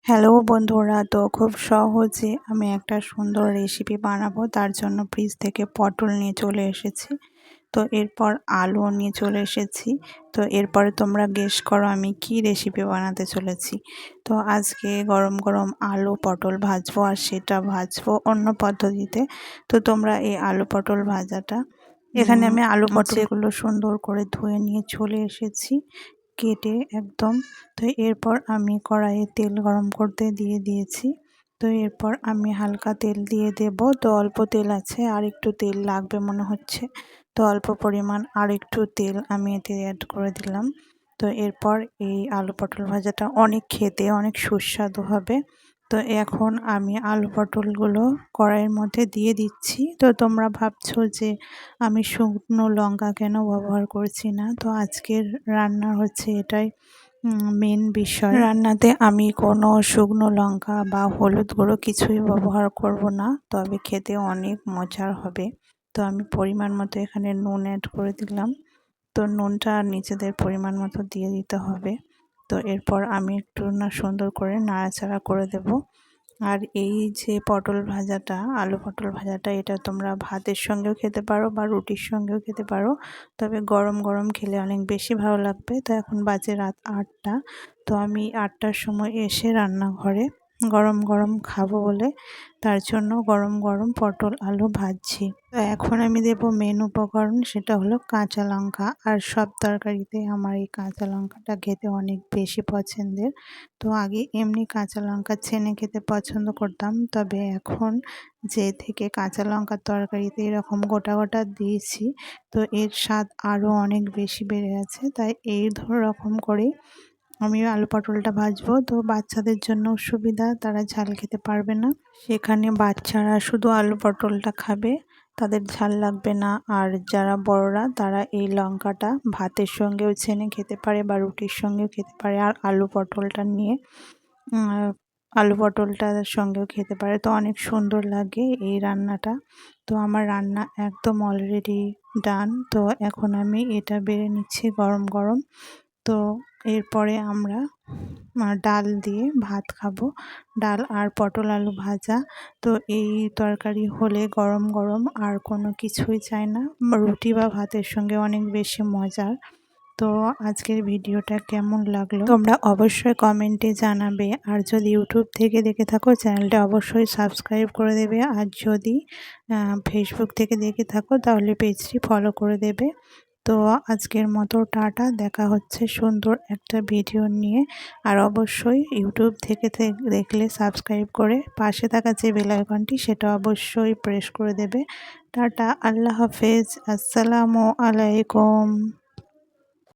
Hello বন্ধুরা, তো খুব সহজে আমি একটা সুন্দর রেসিপি বানাবো। তার জন্য ফ্রিজ থেকে পটল নিয়ে চলে এসেছি। তো এরপর আলু নিয়ে চলে এসেছি। তো এরপরে তোমরা গেস করো আমি কি রেসিপি বানাতে চলেছি। তো আজকে গরম গরম আলু পটল ভাজবো, আর সেটা ভাজবো অন্য পদ্ধতিতে। তো তোমরা এই আলু পটল ভাজাটা, এখানে আমি আলু পটলগুলো সুন্দর করে ধুয়ে নিয়ে চলে এসেছি কেটে একদম। তো এরপর আমি কড়াইয়ে তেল গরম করতে দিয়ে দিয়েছি। তো এরপর আমি হালকা তেল দিয়ে দেব। তো অল্প তেল আছে, আর একটু তেল লাগবে মনে হচ্ছে। তো অল্প পরিমাণ আর একটু তেল আমি এতে অ্যাড করে দিলাম। তো এরপর এই আলু পটল ভাজাটা খেতে অনেক সুস্বাদু হবে। তো এখন আমি আলু পটলগুলো কড়াইয়ের মধ্যে দিয়ে দিচ্ছি। তো তোমরা ভাবছো যে আমি শুকনো লঙ্কা কেন ব্যবহার করছি না। তো আজকের রান্না হচ্ছে এটাই মেন বিষয়। রান্নাতে আমি কোনো শুকনো লঙ্কা বা হলুদ গুঁড়ো কিছুই ব্যবহার করব না, তবে খেতে অনেক মজার হবে। তো আমি পরিমাণ মতো এখানে নুন অ্যাড করে দিলাম। তো নুনটা নিজেদের পরিমাণ মতো দিয়ে দিতে হবে। তো এরপর আমি একটু সুন্দর করে নাড়াচাড়া করে দেব। আর এই যে পটল ভাজাটা, আলু পটল ভাজাটা, এটা তোমরা ভাতের সঙ্গেও খেতে পারো বা রুটির সঙ্গেও খেতে পারো। তবে গরম গরম খেলে অনেক বেশি ভালো লাগবে। তো এখন বাজে রাত 8টা। তো আমি 8টার সময় এসে রান্নাঘরে গরম গরম খাবো বলে তার জন্য গরম গরম পটল আলু ভাজছি। তো এখন আমি দেব মেন উপকরণ, সেটা হলো কাঁচা লঙ্কা। আর সব তরকারিতে আমার এই কাঁচা লঙ্কাটা খেতে অনেক বেশি পছন্দের। তো আগে এমনি কাঁচা লঙ্কা ছেনে খেতে পছন্দ করতাম, তবে এখন যে থেকে কাঁচা লঙ্কার তরকারিতে এরকম গোটা গোটা দিয়েছি, তো এর স্বাদ আরও অনেক বেশি বেড়ে গেছে। তাই এই রকম করেই আমি আলু পটলটা ভাজবো। তো বাচ্চাদের জন্য সুবিধা, তারা ঝাল খেতে পারবে না, সেখানে বাচ্চারা শুধু আলু পটলটা খাবে, তাদের ঝাল লাগবে না। আর যারা বড়রা, তারা এই লঙ্কাটা ভাতের সঙ্গেও ছেনে খেতে পারে বা রুটির সঙ্গেও খেতে পারে। আর আলু পটলটা নিয়ে আলু পটলটার সঙ্গেও খেতে পারে। তো অনেক সুন্দর লাগে এই রান্নাটা। তো আমার রান্না একদম অলরেডি ডান। তো এখন আমি এটা বেড়ে নিচ্ছি গরম গরম। তো এরপরে আমরা ডাল দিয়ে ভাত খাবো, ডাল আর পটল আলু ভাজা। তো এই তরকারি হলে গরম গরম আর কোনো কিছুই চাই না, রুটি বা ভাতের সঙ্গে অনেক বেশি মজার। তো আজকের ভিডিওটা কেমন লাগলো তোমরা অবশ্যই কমেন্টে জানাবে। আর যদি ইউটিউব থেকে দেখে থাকো, চ্যানেলটা অবশ্যই সাবস্ক্রাইব করে দেবে। আর যদি ফেসবুক থেকে দেখে থাকো, তাহলে পেজটি ফলো করে দেবে। তো আজকের মতো টাটা, দেখা হচ্ছে সুন্দর একটা ভিডিও নিয়ে। আর অবশ্যই ইউটিউব থেকে দেখলে সাবস্ক্রাইব করে পাশে থাকা যে বেল আইকনটি, সেটা অবশ্যই প্রেস করে দেবে। টাটা, আল্লাহ হাফেজ, আসসালামু আলাইকুম।